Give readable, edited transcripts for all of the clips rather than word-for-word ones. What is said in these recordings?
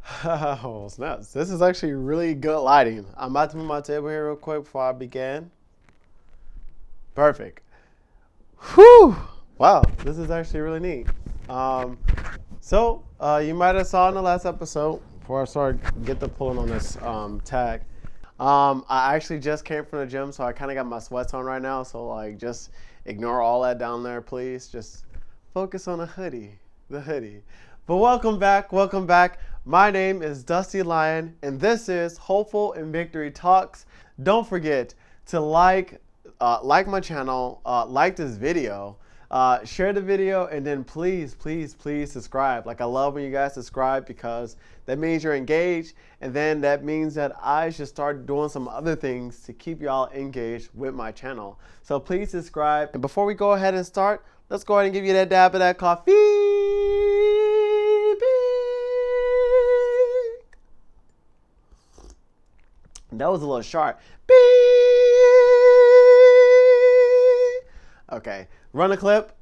Oh, snaps. This is actually really good lighting. I'm about to move my table here real quick before I begin. Perfect. Whew. Wow, this is actually really neat. Um, you might have saw in the last episode, before I started get the pulling on this tag, I actually just came from the gym, so I kind of got my sweats on right now. So like, just ignore all that down there, please. Just focus on the hoodie. But welcome back, welcome back. My name is Dusty Lion, and this is Hopeful and Victory Talks. Don't forget to like my channel, like this video, share the video, and then please subscribe. Like, I love when you guys subscribe because that means you're engaged, and then that means that I should start doing some other things to keep y'all engaged with my channel. So please subscribe. And before we go ahead and start, let's go ahead and give you that dab of that coffee. That was a little sharp. Okay, run a clip.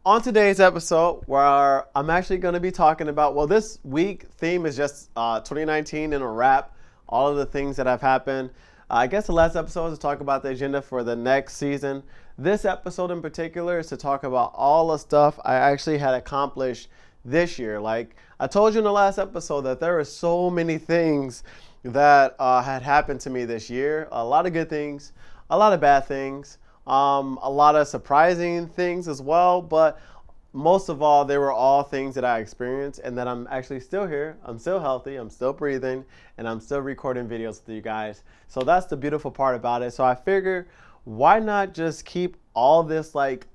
On today's episode, where I'm actually going to be talking about, well, this week theme is just 2019 in a wrap, all of the things that have happened. I guess the last episode was to talk about the agenda for the next season. This episode in particular is to talk about all the stuff I actually had accomplished this year. Like I told you in the last episode that there are so many things that had happened to me this year. A lot of good things, a lot of bad things. A lot of surprising things as well, but most of all, they were all things that I experienced and that I'm actually still here. I'm still healthy, I'm still breathing, and I'm still recording videos with you guys. So that's the beautiful part about it. So I figure, why not just keep all this like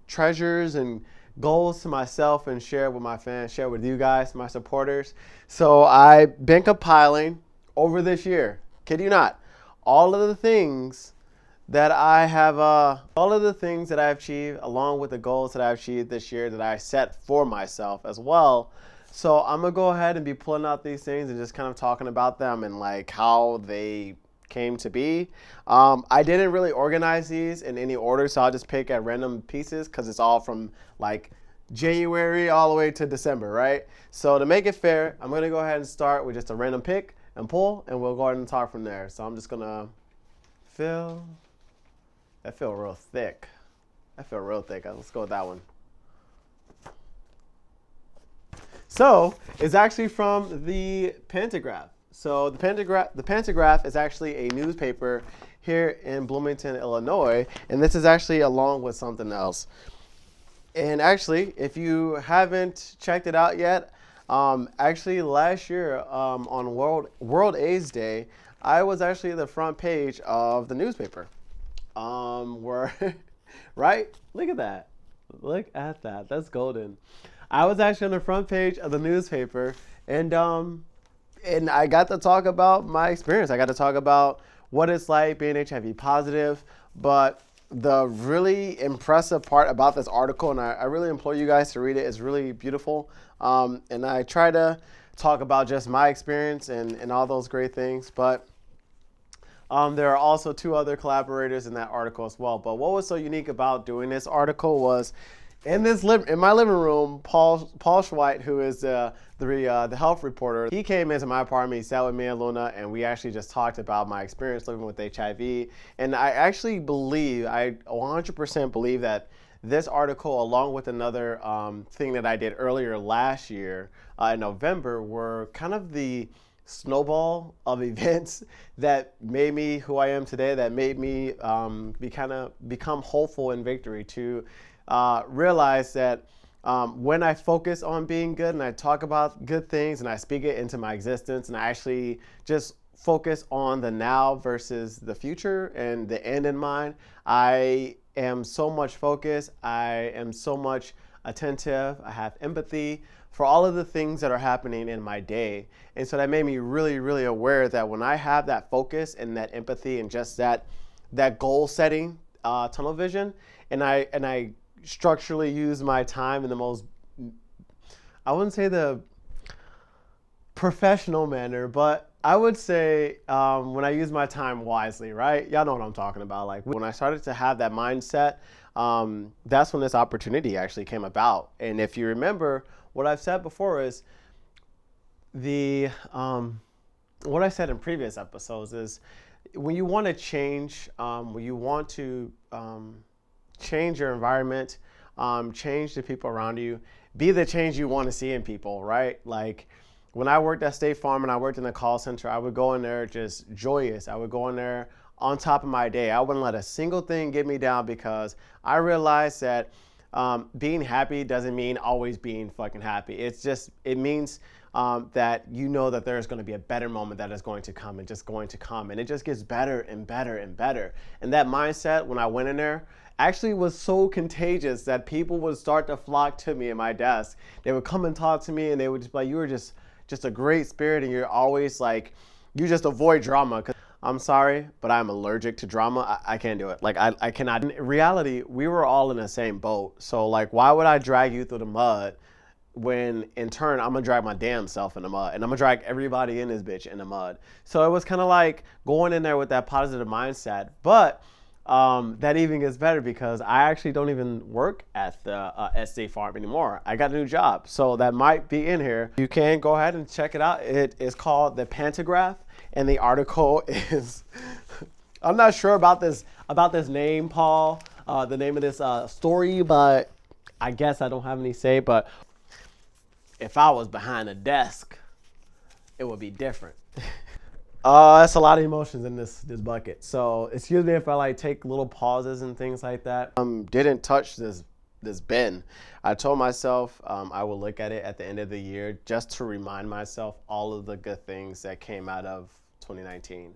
treasures and goals to myself and share with my fans, share with you guys, my supporters. So I've been compiling over this year, kid you not, all of the things that I have, all of the things that I've achieved, along with the goals that I've achieved this year that I set for myself as well. So I'm gonna go ahead and be pulling out these things and just kind of talking about them and like how they came to be. I didn't really organize these in any order, so I'll just pick at random pieces because it's all from like January all the way to December, right? So to make it fair, I'm gonna go ahead and start with just a random pick and pull, and we'll go ahead and talk from there. So I'm just gonna fill. That feel real thick. That feel real thick. Let's go with that one. So it's actually from the Pantograph. So the Pantograph is actually a newspaper here in Bloomington, Illinois, and this is actually along with something else. And actually, if you haven't checked it out yet, actually last year on World AIDS Day, I was actually the front page of the newspaper. Where, right? Look at that. Look at that. That's golden. I was actually on the front page of the newspaper, and I got to talk about my experience. I got to talk about what it's like being HIV positive. But the really impressive part about this article, and I really implore you guys to read it, is really beautiful. And I try to talk about just my experience and all those great things. But there are also two other collaborators in that article as well. But what was so unique about doing this article was in my living room, Paul Schweit, who is the health reporter, he came into my apartment. He sat with me and Luna, and we actually just talked about my experience living with HIV. And I actually believe, I 100% believe that this article, along with another thing that I did earlier last year in November, were kind of the snowball of events that made me who I am today, that made me become hopeful in victory, to realize that when I focus on being good and I talk about good things and I speak it into my existence and I actually just focus on the now versus the future and the end in mind, I am so much focused, I am so much attentive, I have empathy for all of the things that are happening in my day. And so that made me really, really aware that when I have that focus and that empathy and just that goal setting tunnel vision, and I structurally use my time in the most, I wouldn't say the professional manner, but I would say when I use my time wisely, right? Y'all know what I'm talking about. Like when I started to have that mindset, that's when this opportunity actually came about. And if you remember, what I've said before is what I said in previous episodes is when you want to change, when you want to change your environment, change the people around you, be the change you want to see in people, right? Like when I worked at State Farm and I worked in the call center, I would go in there just joyous. I would go in there on top of my day. I wouldn't let a single thing get me down because I realized that being happy doesn't mean always being fucking happy. It means that you know that there's going to be a better moment that is going to come and just going to come. And it just gets better and better and better. And that mindset, when I went in there, actually was so contagious that people would start to flock to me at my desk. They would come and talk to me and they would just be like, you were just a great spirit and you're always like, you just avoid drama. I'm sorry, but I'm allergic to drama. I can't do it. Like I cannot. In reality, we were all in the same boat. So like, why would I drag you through the mud when in turn, I'm gonna drag my damn self in the mud and I'm gonna drag everybody in this bitch in the mud. So it was kind of like going in there with that positive mindset. But that even gets better because I actually don't even work at the State Farm anymore. I got a new job. So that might be in here. You can go ahead and check it out. It is called The Pantograph. And the article is, I'm not sure about this name, Paul, the name of this story, but I guess I don't have any say. But if I was behind a desk, it would be different. That's a lot of emotions in this bucket. So excuse me if I like take little pauses and things like that. Didn't touch this bin. I told myself I will look at it at the end of the year just to remind myself all of the good things that came out of 2019.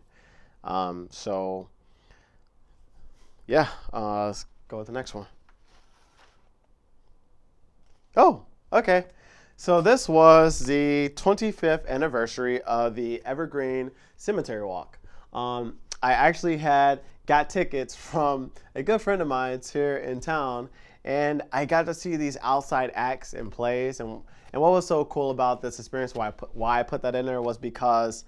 So yeah, let's go with the next one. Oh, okay. So this was the 25th anniversary of the Evergreen Cemetery Walk. I actually got tickets from a good friend of mine here in town, and I got to see these outside acts and plays. And what was so cool about this experience, why I put that in there, was because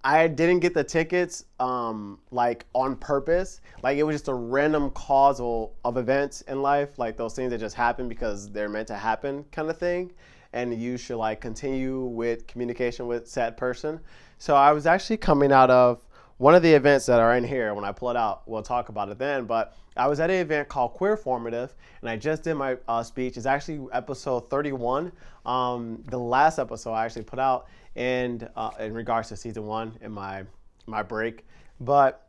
I didn't get the tickets like on purpose. Like it was just a random causal of events in life, like those things that just happen because they're meant to happen kind of thing. And you should like continue with communication with said person. So I was actually coming out of one of the events that are in here. When I pull it out, we'll talk about it then. But I was at an event called Queer Formative, and I just did my speech. It's actually episode 31. The last episode I actually put out in regards to season 1 in my break. But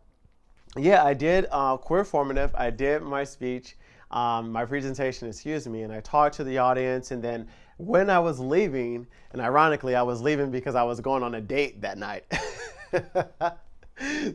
yeah, I did Queer Formative. I did my speech, my presentation, and I talked to the audience. And then when I was leaving, and ironically, I was leaving because I was going on a date that night.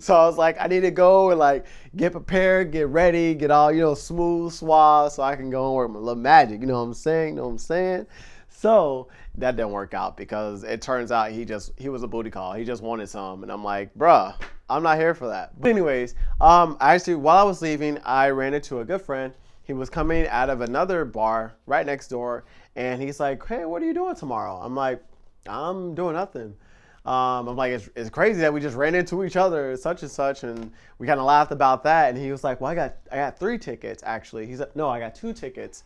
So I was like, I need to go and like get prepared, get ready, get all, smooth, suave, so I can go and work my little magic. You know what I'm saying? So that didn't work out because it turns out he was a booty call. He just wanted some. And I'm like, bruh, I'm not here for that. But anyways, actually, while I was leaving, I ran into a good friend. He was coming out of another bar right next door. And he's like, hey, what are you doing tomorrow? I'm like, I'm doing nothing. I'm like, it's crazy that we just ran into each other, such and such, and we kind of laughed about that. And he was like, well, I got 3 tickets actually. He's like, no, I got 2 tickets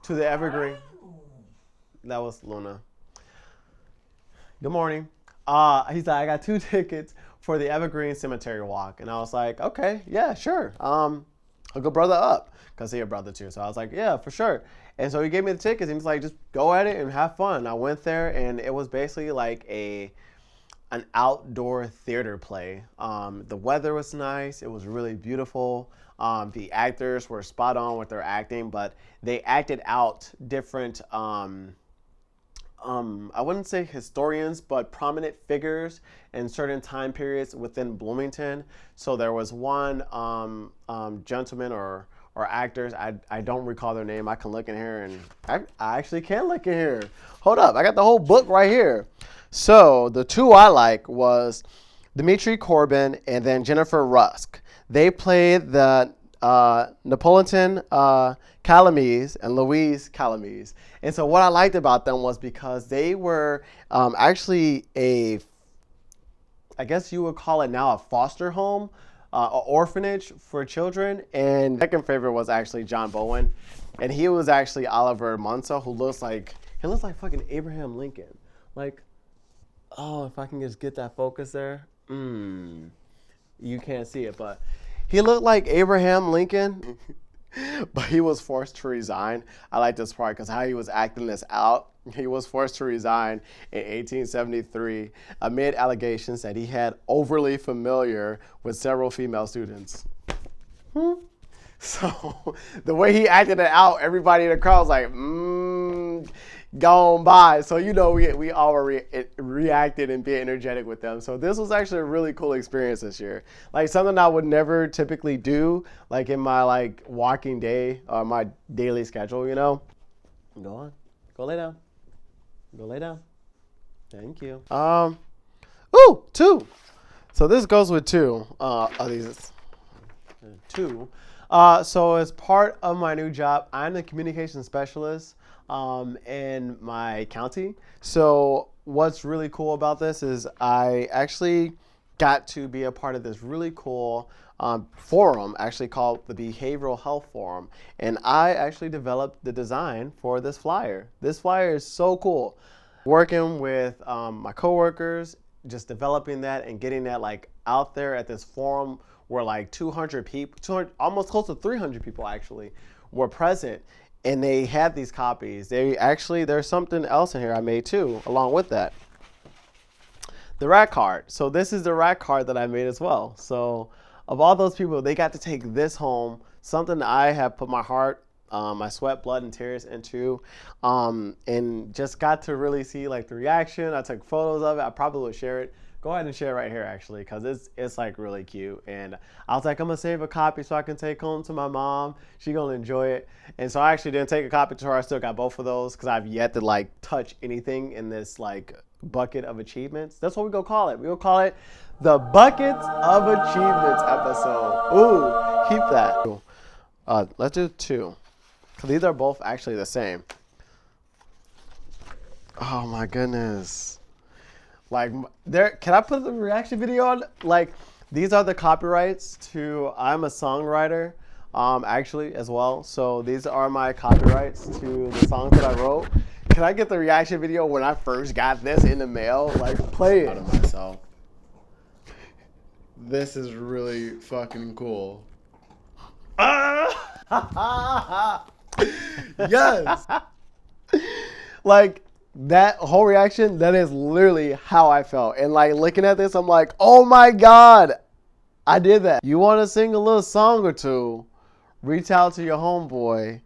to the Evergreen. That was Luna. Good morning. He's like, I got 2 tickets for the Evergreen Cemetery Walk. And I was like, okay, yeah, sure. I'll go brother up. Because he a brother too. So I was like, yeah, for sure. And so he gave me the tickets and he's like, just go at it and have fun. I went there and it was basically like an outdoor theater play. The weather was nice. It was really beautiful. The actors were spot on with their acting, but they acted out different, I wouldn't say historians, but prominent figures in certain time periods within Bloomington. So there was one gentleman or actors, I don't recall their name. I can look in here and I actually can look in here. Hold up, I got the whole book right here. So the 2 I like was Dimitri Corbin and then Jennifer Rusk. They played the Napolitan Calamese and Louise Calamese. And so what I liked about them was because they were actually I guess you would call it now a foster home, an orphanage for children. And second favorite was actually John Bowen. And he was actually Oliver Munso, who looks like fucking Abraham Lincoln. Like, oh, if I can just get that focus there. You can't see it, but he looked like Abraham Lincoln, but he was forced to resign. I like this part because how he was acting this out. He was forced to resign in 1873 amid allegations that he had overly familiar with several female students. So the way he acted it out, everybody in the crowd was like, gone by. So, you know, we all reacted and be energetic with them. So this was actually a really cool experience this year. Like something I would never typically do, like in my like walking day or my daily schedule, you know. Go on. Go lay down. Go lay down. Thank you. 2. So this goes with 2 of these. 2. So as part of my new job, I'm the communication specialist in my county. So what's really cool about this is I actually got to be a part of this really cool forum, actually called the Behavioral Health Forum. And I actually developed the design for this flyer. This flyer is so cool. Working with my coworkers, just developing that and getting that like out there at this forum where like 200 people, almost close to 300 people actually were present. And they had these copies. There's something else in here I made too, along with that. The rat card. So this is the rat card that I made as well. So of all those people, they got to take this home, something that I have put my heart, my sweat, blood, and tears into, and just got to really see like the reaction. I took photos of it. I probably would share it. Go ahead and share it right here actually, because it's like really cute. And I was like, I'm gonna save a copy so I can take home to my mom. She gonna enjoy it. And so I actually didn't take a copy to her. I still got both of those because I've yet to like touch anything in this like bucket of achievements. That's what we gonna call it. We gonna call it the Buckets of Achievements episode. Ooh, keep that. Let's do 2. These are both actually the same. Oh my goodness. Like can I put the reaction video on? Like these are the copyrights to, I'm a songwriter actually as well. So these are my copyrights to the songs that I wrote. Can I get the reaction video when I first got this in the mail? Like play it. Out of myself. This is really fucking cool. Yes. Like that whole reaction, that is literally how I felt. And like looking at this, I'm like, oh my God, I did that. You want to sing a little song or two, reach out to your homeboy.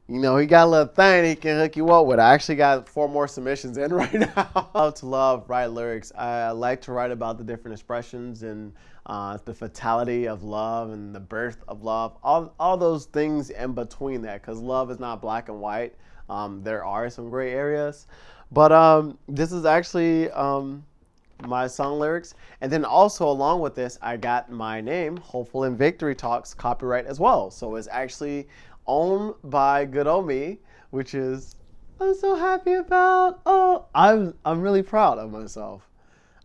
You know, he got a little thing he can hook you up with. I actually got 4 more submissions in right now. I love to write lyrics. I like to write about the different expressions and the fatality of love and the birth of love. All those things in between that, because love is not black and white. There are some gray areas. But this is actually my song lyrics. And then also along with this, I got my name, Hopeful in Victory Talks, copyright as well. So it's actually owned by good old me, which is I'm so happy about. Oh, I'm really proud of myself.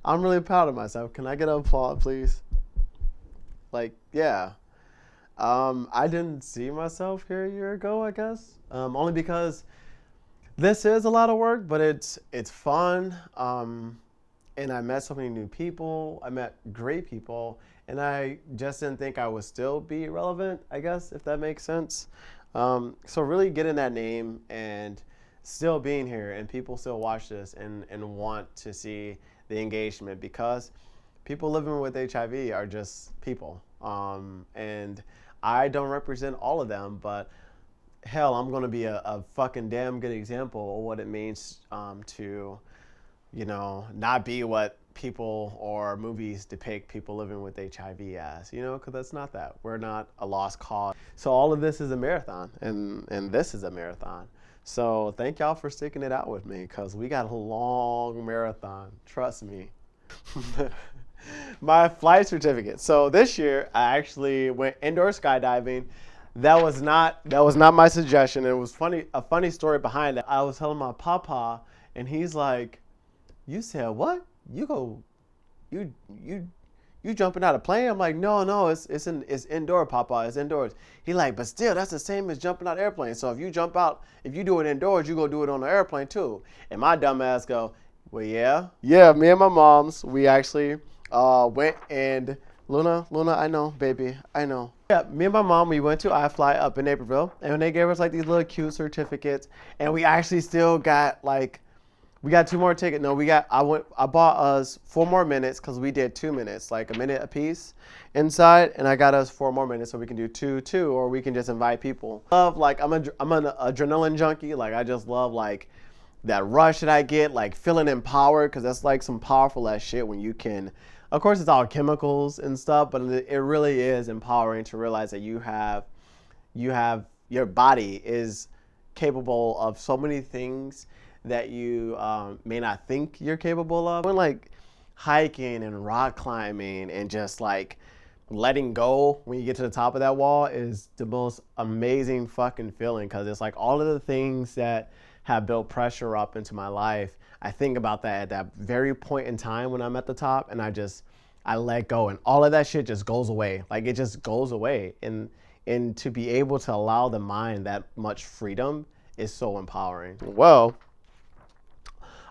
I'm really proud of myself. Can I get an applause, please? Like, yeah. I didn't see myself here a year ago, I guess. Only because this is a lot of work, but it's fun. And I met so many new people. I met great people, and I just didn't think I would still be relevant, I guess, if that makes sense. So really getting that name and still being here, and people still watch this and want to see the engagement, because people living with HIV are just people. And I don't represent all of them, but hell, I'm going to be a fucking damn good example of what it means to, not be what people or movies depict people living with HIV as, because that's not that. We're not a lost cause. So all of this is a marathon, and this is a marathon. So thank y'all for sticking it out with me, because we got a long marathon. Trust me. My flight certificate. So this year I actually went indoor skydiving. That was not my suggestion. It was a funny story behind it. I was telling my papa, and he's like, "You said what? You jumping out of plane?" I'm like, "No, it's indoor, papa. It's indoors." He like, "But still, that's the same as jumping out of airplane. So if you do it indoors, you go do it on the airplane too." And my dumb ass go, "Well, yeah. Me and my moms, we actually went and Luna, I know, baby, I know." Yeah, me and my mom, we went to iFly up in Naperville, and they gave us like these little cute certificates, and we actually still got we got 2 more tickets. No, I bought us 4 more minutes, because we did 2 minutes, like a minute apiece inside, and I got us 4 more minutes, so we can do two, or we can just invite people. I'm an adrenaline junkie. Like, I just love that rush that I get, like feeling empowered, because that's like some powerful ass shit when you can. Of course, it's all chemicals and stuff, but it really is empowering to realize that your body is capable of so many things that you may not think you're capable of. When like hiking and rock climbing and just like letting go when you get to the top of that wall is the most amazing fucking feeling, because it's like all of the things that have built pressure up into my life. I think about that at that very point in time when I'm at the top, and I let go, and all of that shit just goes away. Like, it just goes away. And to be able to allow the mind that much freedom is so empowering. Well,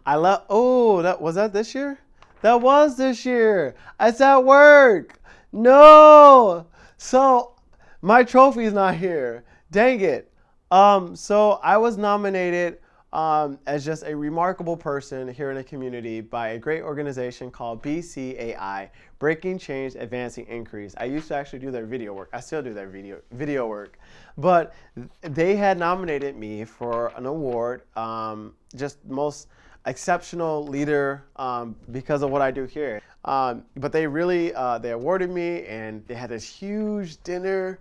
was that this year? That was this year. It's at work. No. So my trophy's not here. Dang it. So I was nominated as just a remarkable person here in the community by a great organization called BCAI, Breaking Change, Advancing Increase. I used to actually do their video work. I still do their video work. But they had nominated me for an award, just most exceptional leader, because of what I do here. But they really, they awarded me, and they had this huge dinner.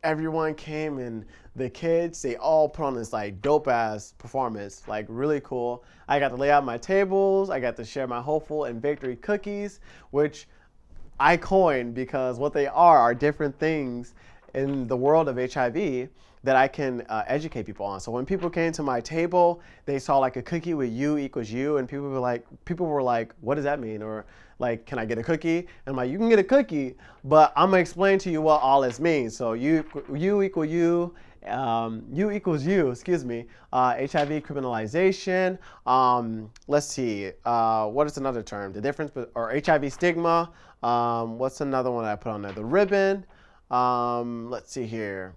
Everyone came, and the kids, they all put on this like dope ass performance, like really cool. I got to lay out my tables. I got to share my hopeful and victory cookies, which I coined, because what they are different things in the world of HIV that I can educate people on. So when people came to my table, they saw like a cookie with U equals U, and people were like, "What does that mean?" Or like, "Can I get a cookie?" And I'm like, "You can get a cookie, but I'm gonna explain to you what all this means." So U equal U, U equals U, excuse me, HIV criminalization. Let's see, what is another term? The difference, or HIV stigma. What's another one I put on there? The ribbon. Let's see here.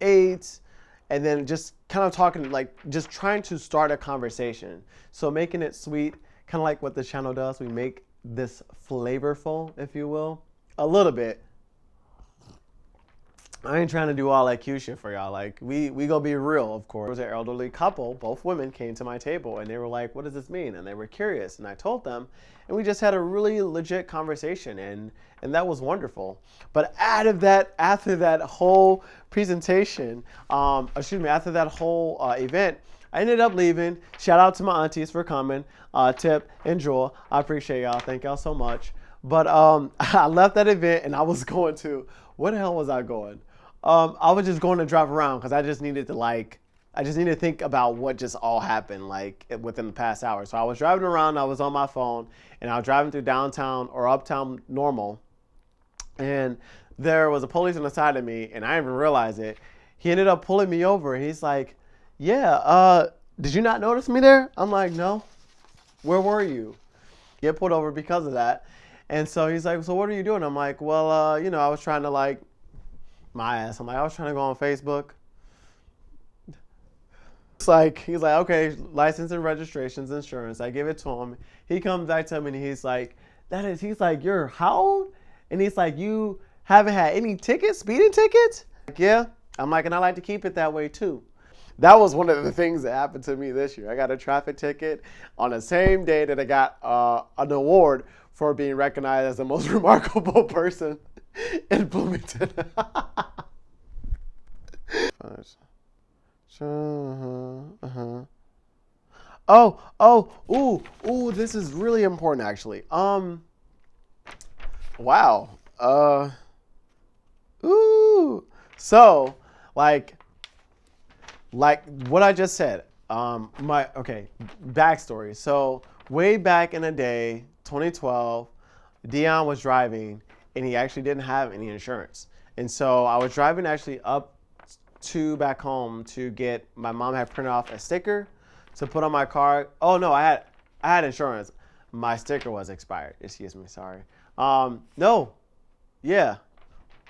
AIDS, and then just kind of talking, like just trying to start a conversation. So making it sweet, kind of like what the channel does. We make this flavorful, if you will, a little bit. I ain't trying to do all that cute shit for y'all. Like, we gonna be real, of course. There was an elderly couple, both women, came to my table, and they were like, "What does this mean?" And they were curious, and I told them, and we just had a really legit conversation, and that was wonderful. But after that whole presentation, after that whole event, I ended up leaving. Shout out to my aunties for coming, Tip and Jewel. I appreciate y'all. Thank y'all so much. But I left that event, and I was going to, where the hell was I going? I was just going to drive around, because I just needed to think about what just all happened like within the past hour. So I was driving around, I was on my phone, and I was driving through downtown or uptown Normal. And there was a police on the side of me, and I didn't even realize it. He ended up pulling me over. He's like, yeah, did you not notice me there? I'm like, no. Where were you? Get pulled over because of that. And so he's like, so what are you doing? I'm like, well, I was trying to like, my ass. I'm like, I was trying to go on Facebook. It's like, he's like, okay, license and registrations, insurance. I give it to him. He comes back to me and he's like, he's like, you're how old? And he's like, you haven't had any tickets, speeding tickets? Like, yeah. I'm like, and I like to keep it that way too. That was one of the things that happened to me this year. I got a traffic ticket on the same day that I got an award for being recognized as the most remarkable person in Bloomington. Ooh, this is really important actually. Wow. So, like what I just said, backstory. So way back in the day, 2012, Dion was driving and he actually didn't have any insurance. And so I was driving actually up to back home to get, my mom had printed off a sticker to put on my car. Oh no, I had insurance. My sticker was expired. Excuse me, sorry. No, yeah.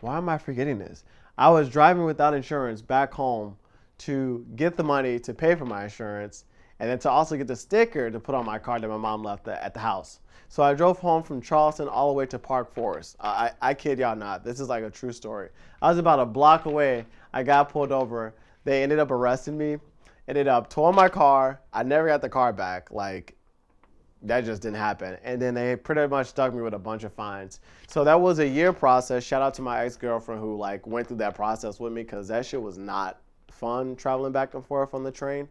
Why am I forgetting this? I was driving without insurance back home to get the money to pay for my insurance and then to also get the sticker to put on my car that my mom left at the house. So I drove home from Charleston all the way to Park Forest. I kid y'all not. This is like a true story. I was about a block away. I got pulled over. They ended up arresting me. Ended up towing my car. I never got the car back. Like, that just didn't happen. And then they pretty much stuck me with a bunch of fines. So that was a year process. Shout out to my ex-girlfriend who like went through that process with me because that shit was not fun traveling back and forth on the train.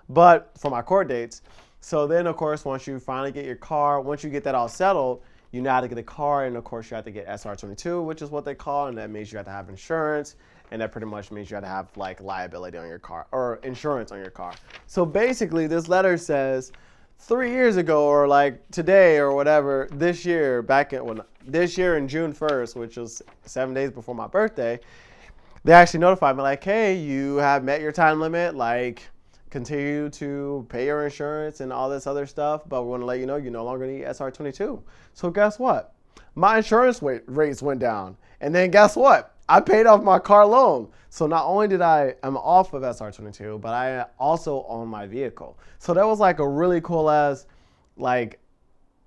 But for my court dates. So then, of course, once you finally get your car, once you get that all settled, you know how to get a car. And, of course, you have to get SR22, which is what they call. And that means you have to have insurance. And that pretty much means you have to have, like, liability on your car or insurance on your car. So basically, this letter says 3 years ago or, like, today or whatever, this year, this year in June 1st, which was 7 days before my birthday, they actually notified me, like, hey, you have met your time limit, like, continue to pay your insurance and all this other stuff, but we want to let you know you no longer need SR22. So guess what? My insurance rates went down. And then guess what? I paid off my car loan. So not only I'm off of SR22, but I also own my vehicle. So that was like a really cool ass, like,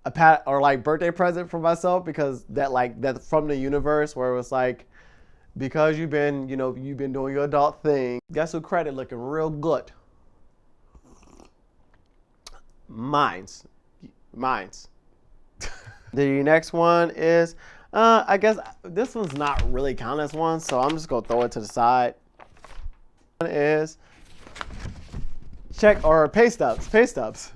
birthday present for myself, because that's from the universe where it was like, because you've been doing your adult thing. Guess who credit looking real good? Mine's. The next one is, I guess this one's not really counted as one, so I'm just gonna throw it to the side. One is pay stubs.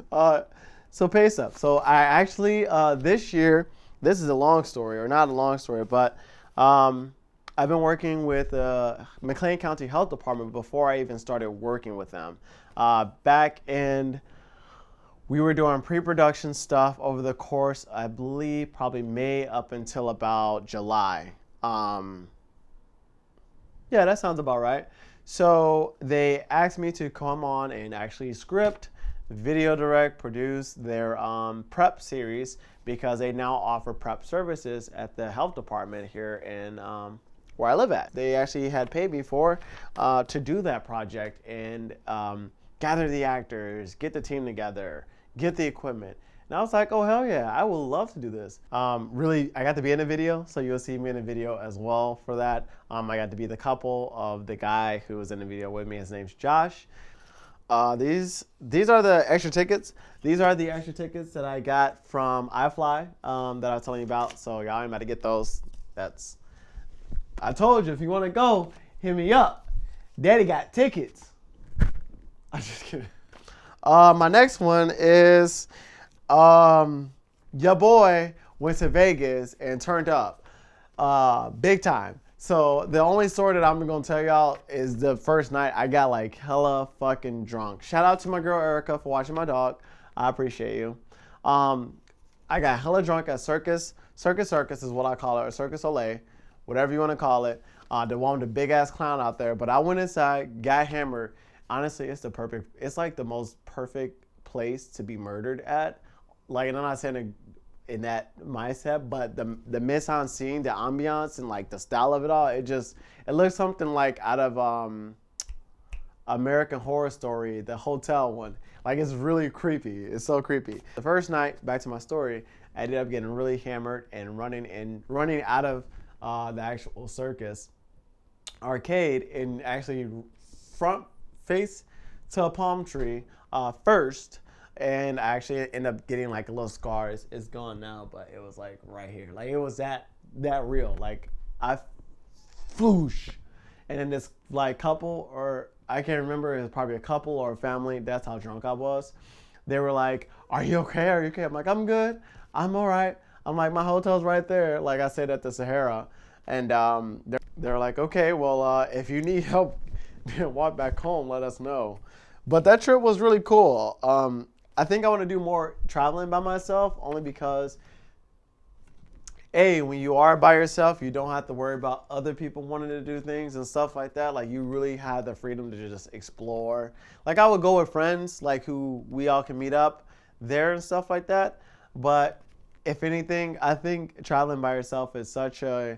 So pay stubs. So I actually this year, this is a long story, or not a long story, but I've been working with McLean County Health Department before I even started working with them. We were doing pre-production stuff over the course, I believe, probably May up until about July. Yeah, that sounds about right. So they asked me to come on and actually script, video direct, produce their prep series, because they now offer prep services at the health department here in where I live at. They actually had paid me to do that project and gather the actors, get the team together, get the equipment. And I was like, oh, hell yeah, I would love to do this. Really, I got to be in a video, so you'll see me in a video as well for that. I got to be the couple of the guy who was in the video with me. His name's Josh. These are the extra tickets. These are the extra tickets that I got from iFly that I was telling you about. So y'all ain't about to get those. I told you, if you want to go, hit me up. Daddy got tickets. I'm just kidding. My next one is, your boy went to Vegas and turned up, big time. So the only story that I'm gonna tell y'all is the first night I got like hella fucking drunk. Shout out to my girl Erica for watching my dog. I appreciate you. I got hella drunk at Circus is what I call it, or Circus Olay. whatever you want to call it. The one with the big ass clown out there. But I went inside, got hammered. Honestly, it's like the most perfect place to be murdered at. Like, and I'm not saying in that mindset, but the mise en scene, the ambiance, and like the style of it all, it looks something like out of American Horror Story, the hotel one. Like, it's really creepy. It's so creepy. The first night, back to my story, I ended up getting really hammered and running out of the actual circus arcade and actually front face to a palm tree first. And I actually ended up getting like a little scar. It's gone now, but it was like right here. Like, it was that real. Like, I floosh. And then this like couple, or I can't remember, it was probably a couple or a family. That's how drunk I was. They were like, "Are you okay? Are you okay?" I'm like, "I'm good. I'm all right." I'm like, "My hotel's right there." Like I said, at the Sahara. And they're like, "Okay, well, if you need help walk back home, let us know." But that trip was really cool. I think I want to do more traveling by myself, only because, when you are by yourself, you don't have to worry about other people wanting to do things and stuff like that. Like, you really have the freedom to just explore. Like, I would go with friends, like, who we all can meet up there and stuff like that. But if anything, I think traveling by yourself is such a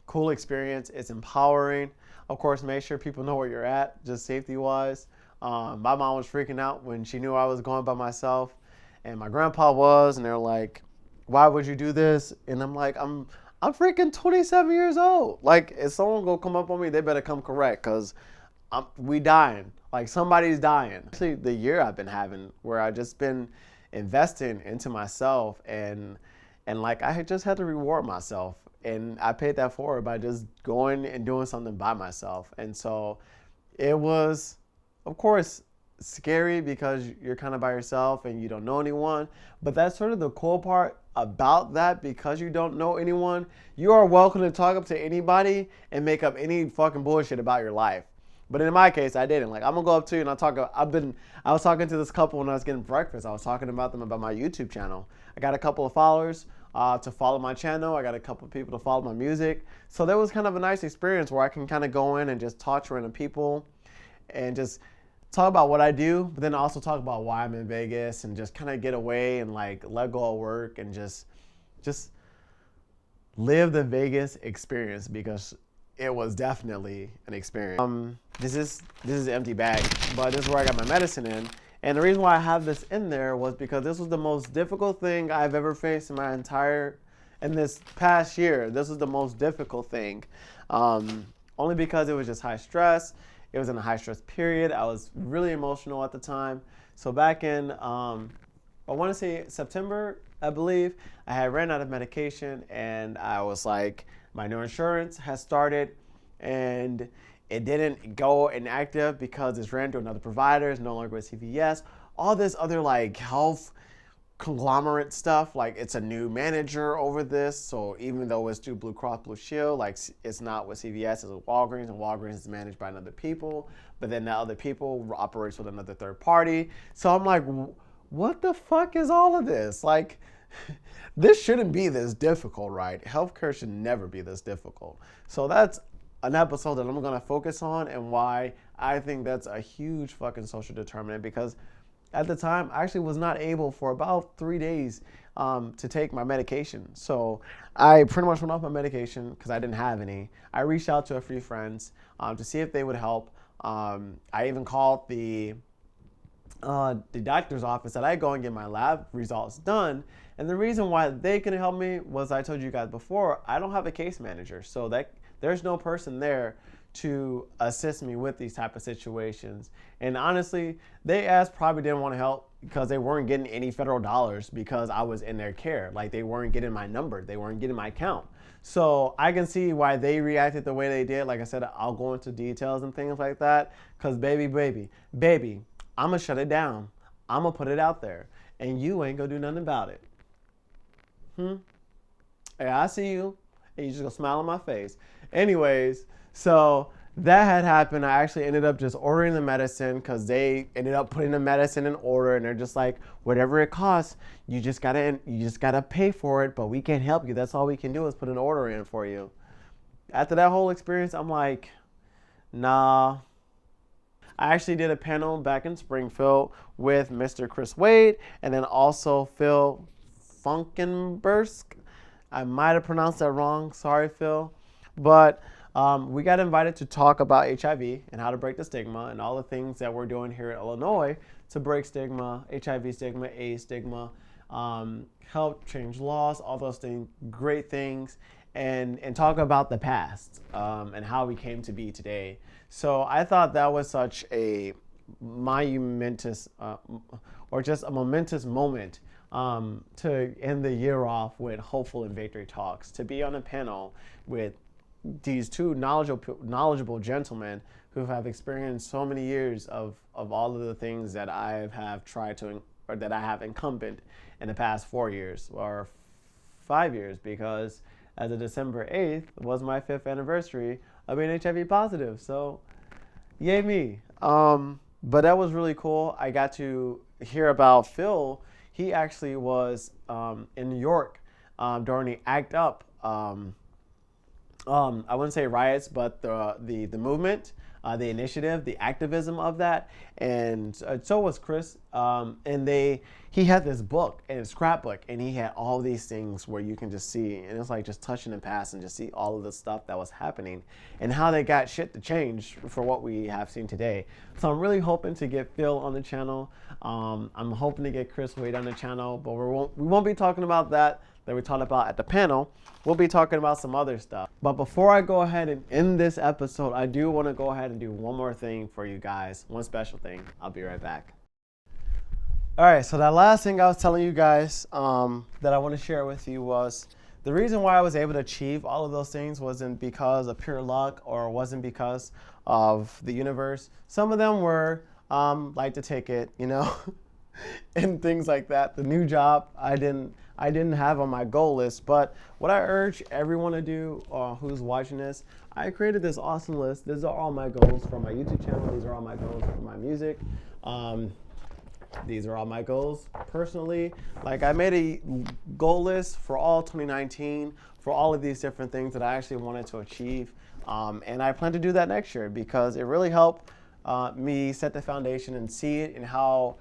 cool experience. It's empowering. Of course, make sure people know where you're at, just safety-wise. My mom was freaking out when she knew I was going by myself, and my grandpa was, and they're like, "Why would you do this?" And I'm like, I'm freaking 27 years old. Like, if someone go come up on me, they better come correct, because we dying. Like, somebody's dying. Actually, the year I've been having, where I just been investing into myself, and like, I just had to reward myself, and I paid that forward by just going and doing something by myself. And so it was, of course, scary because you're kind of by yourself and you don't know anyone. But that's sort of the cool part about that, because you don't know anyone. You are welcome to talk up to anybody and make up any fucking bullshit about your life. But in my case, I didn't. Like, I'm gonna go up to you and I was talking to this couple when I was getting breakfast. I was talking about them about my YouTube channel. I got a couple of followers to follow my channel. I got a couple of people to follow my music. So that was kind of a nice experience where I can kind of go in and just talk to random people and just talk about what I do, but then also talk about why I'm in Vegas, and just kind of get away and like let go of work and just live the Vegas experience, because it was definitely an experience. This is an empty bag, but this is where I got my medicine in. And the reason why I have this in there was because this was the most difficult thing I've ever faced in this past year. This was the most difficult thing, only because it was just high stress. It was in a high stress period. I was really emotional at the time. So back in, I want to say September, I believe, I had ran out of medication, and I was like, my new insurance has started, and it didn't go inactive because it's ran to another provider. It's no longer with CVS. All this other like health conglomerate stuff, like it's a new manager over this, so even though it's through Blue Cross Blue Shield, like it's not with CVS, it's with Walgreens, and Walgreens is managed by another people, but then that other people operates with another third party. So I'm like, what the fuck is all of this? Like, this shouldn't be this difficult, right? Healthcare should never be this difficult. So that's an episode that I'm gonna focus on, and why I think that's a huge fucking social determinant, because at the time, I actually was not able for about 3 days to take my medication. So I pretty much went off my medication because I didn't have any. I reached out to a few friends to see if they would help. I even called the doctor's office that I go and get my lab results done. And the reason why they couldn't help me was, I told you guys before, I don't have a case manager. So there's no person there to assist me with these type of situations. And honestly, they probably didn't want to help because they weren't getting any federal dollars because I was in their care. Like, they weren't getting my number, they weren't getting my account. So I can see why they reacted the way they did. Like I said, I'll go into details and things like that, because baby, I'm gonna shut it down. I'm gonna put it out there, and you ain't gonna do nothing about it. Hey, I see you, and you just gonna smile on my face. Anyways, so that had happened. I actually ended up just ordering the medicine, because they ended up putting the medicine in order, and they're just like, whatever it costs, you just gotta pay for it, but we can't help you. That's all we can do is put an order in for you. after that whole experience, I'm like, nah. I actually did a panel back in Springfield with Mr. Chris Wade and then also Phil Funkenbersk. I might have pronounced that wrong. Sorry, Phil. But we got invited to talk about HIV and how to break the stigma and all the things that we're doing here in Illinois to break stigma, HIV stigma, AIDS stigma, help change laws, all those things, great things, and talk about the past and how we came to be today. So I thought that was such a monumentous or just a momentous moment to end the year off with hopeful and victory talks, to be on a panel with these two knowledgeable gentlemen who have experienced so many years of all of the things that I have tried to, or that I have incumbent in the past 4 years or 5 years, because as of December 8th was my 5th anniversary of being HIV positive. So yay me. But that was really cool. I got to hear about Phil. He actually was in New York during the ACT UP, I wouldn't say riots, but the movement, the initiative, the activism of that. And so was Chris. And he had this book and a scrapbook, and he had all these things where you can just see, and it's like just touching and passing, just see all of the stuff that was happening and how they got shit to change for what we have seen today. So I'm really hoping to get Phil on the channel. I'm hoping to get Chris Wade on the channel, but we won't be talking about that we talked about at the panel. We'll be talking about some other stuff. But before I go ahead and end this episode, I do want to go ahead and do one more thing for you guys, one special thing. I'll be right back. All right, so that last thing I was telling you guys that I want to share with you was the reason why I was able to achieve all of those things wasn't because of pure luck or wasn't because of the universe. Some of them were like the ticket, you know, and things like that. The new job I didn't have on my goal list, but what I urge everyone to do who's watching this, I created this awesome list. These are all my goals for my YouTube channel. These are all my goals for my music. These are all my goals personally. Like, I made a goal list for all 2019 for all of these different things that I actually wanted to achieve. And I plan to do that next year because it really helped me set the foundation and see it, and how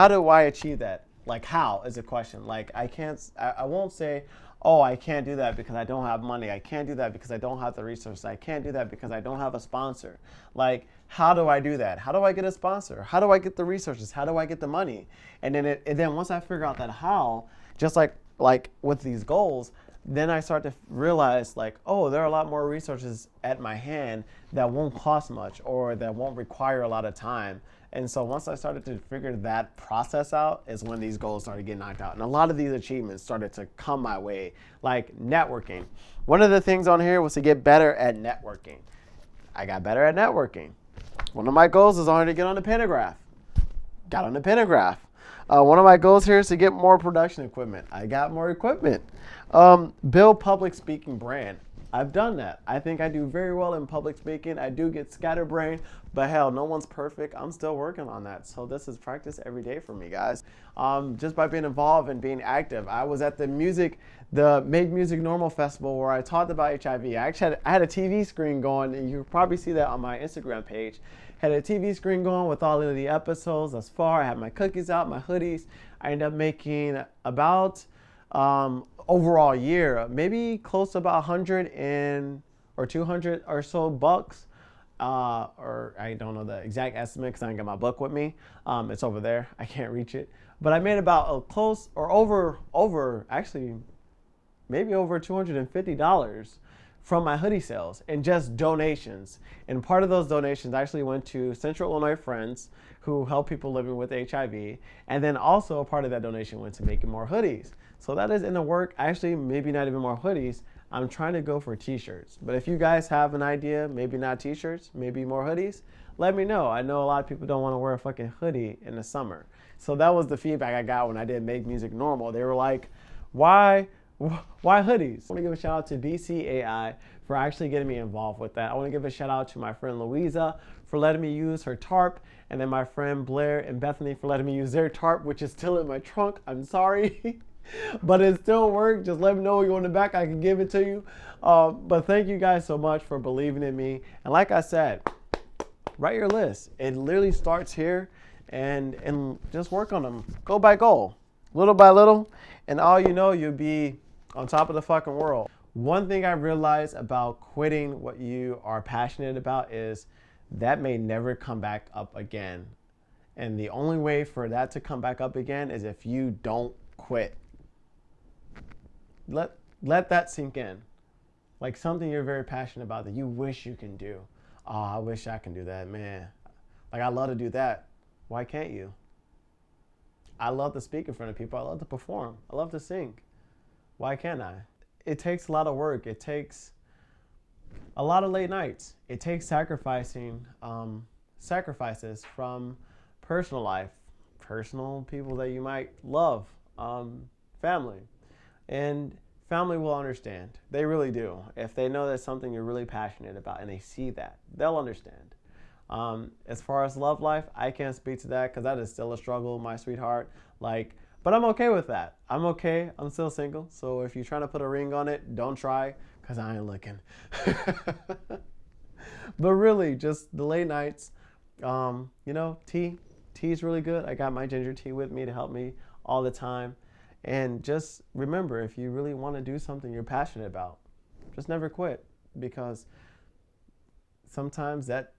do I achieve that? Like, how is the question. Like, I won't say, oh, I can't do that because I don't have money. I can't do that because I don't have the resources. I can't do that because I don't have a sponsor. Like, how do I do that? How do I get a sponsor? How do I get the resources? How do I get the money? And then once I figure out that how, just like with these goals, then I start to realize, like, oh, there are a lot more resources at my hand that won't cost much or that won't require a lot of time. And so once I started to figure that process out is when these goals started getting knocked out. And a lot of these achievements started to come my way, like networking. One of the things on here was to get better at networking. I got better at networking. One of my goals is only to get on the pentagraph. Got on the pentagraph. One of my goals here is to get more production equipment. I got more equipment. Build public speaking brand. I've done that. I think I do very well in public speaking. I do get scatterbrained, but hell, no one's perfect. I'm still working on that. So this is practice every day for me, guys. Just by being involved and being active. I was at the Make Music Normal Festival where I talked about HIV. I had a TV screen going, and you can probably see that on my Instagram page. Had a TV screen going with all of the episodes thus far. I had my cookies out, my hoodies. I ended up making about overall year, maybe close to about 100 or 200 or so bucks, or I don't know the exact estimate because I didn't get my book with me. It's over there. I can't reach it. But I made about close or over actually maybe over $250 from my hoodie sales and just donations. And part of those donations actually went to Central Illinois Friends who help people living with HIV. And then also a part of that donation went to making more hoodies. So that is in the work. Actually, maybe not even more hoodies. I'm trying to go for t-shirts. But if you guys have an idea, maybe not t-shirts, maybe more hoodies, let me know. I know a lot of people don't want to wear a fucking hoodie in the summer. So that was the feedback I got when I did Make Music Normal. They were like, why hoodies? I want to give a shout out to BCAI for actually getting me involved with that. I want to give a shout out to my friend Louisa for letting me use her tarp, and then my friend Blair and Bethany for letting me use their tarp, which is still in my trunk. I'm sorry. But it still worked. Just let me know when you want it back. I can give it to you. But thank you guys so much for believing in me. And like I said, write your list. It literally starts here, and just work on them. Go by goal, little by little, and all you know, you'll be on top of the fucking world. One thing I realized about quitting what you are passionate about is that may never come back up again. And the only way for that to come back up again is if you don't quit. Let that sink in. Like something you're very passionate about that you wish you can do. Oh, I wish I can do that, man. Like I love to do that. Why can't you? I love to speak in front of people. I love to perform. I love to sing. Why can't I? It takes a lot of work. It takes a lot of late nights. It takes sacrifices from personal life, personal people that you might love, family. And family will understand. They really do. If they know that's something you're really passionate about and they see that, they'll understand. As far as love life, I can't speak to that because that is still a struggle, my sweetheart. But I'm okay with that. I'm okay. I'm still single. So if you're trying to put a ring on it, don't try because I ain't looking. But really, just the late nights, tea is really good. I got my ginger tea with me to help me all the time. And just remember, if you really want to do something you're passionate about, just never quit, because sometimes that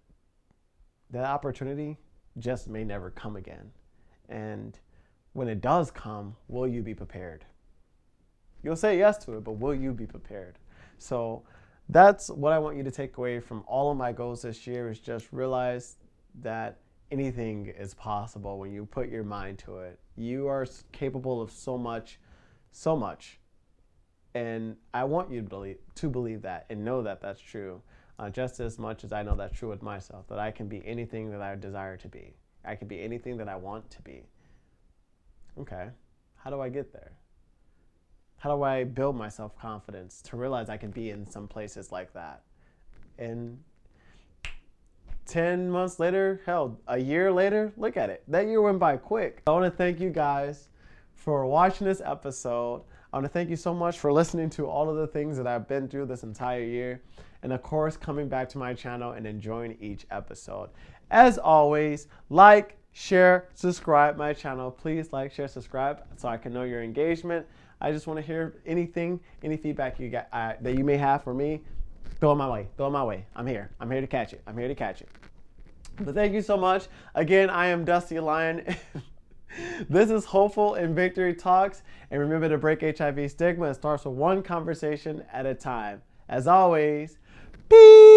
opportunity just may never come again. And when it does come, will you be prepared? You'll say yes to it, but will you be prepared? So that's what I want you to take away from all of my goals this year, is just realize that anything is possible when you put your mind to it. You are capable of so much. And I want you to believe that and know that that's true, just as much as I know that's true with myself, that I can be anything that I desire to be. I can be anything that I want to be. Okay, how do I get there? How do I build my self-confidence to realize I can be in some places like that? And 10 months later, hell, a year later, look at it. That year went by quick. I want to thank you guys for watching this episode. I want to thank you so much for listening to all of the things that I've been through this entire year. And of course, coming back to my channel and enjoying each episode. As always, like, share, subscribe my channel. Please like, share, subscribe so I can know your engagement. I just want to hear anything, any feedback you got that you may have for me. Throw it my way. Throw it my way. I'm here. I'm here to catch it. I'm here to catch it. But thank you so much. Again, I am Dusty Lion. This is Hopeful and Victory Talks. And remember to break HIV stigma. It starts with one conversation at a time. As always, peace.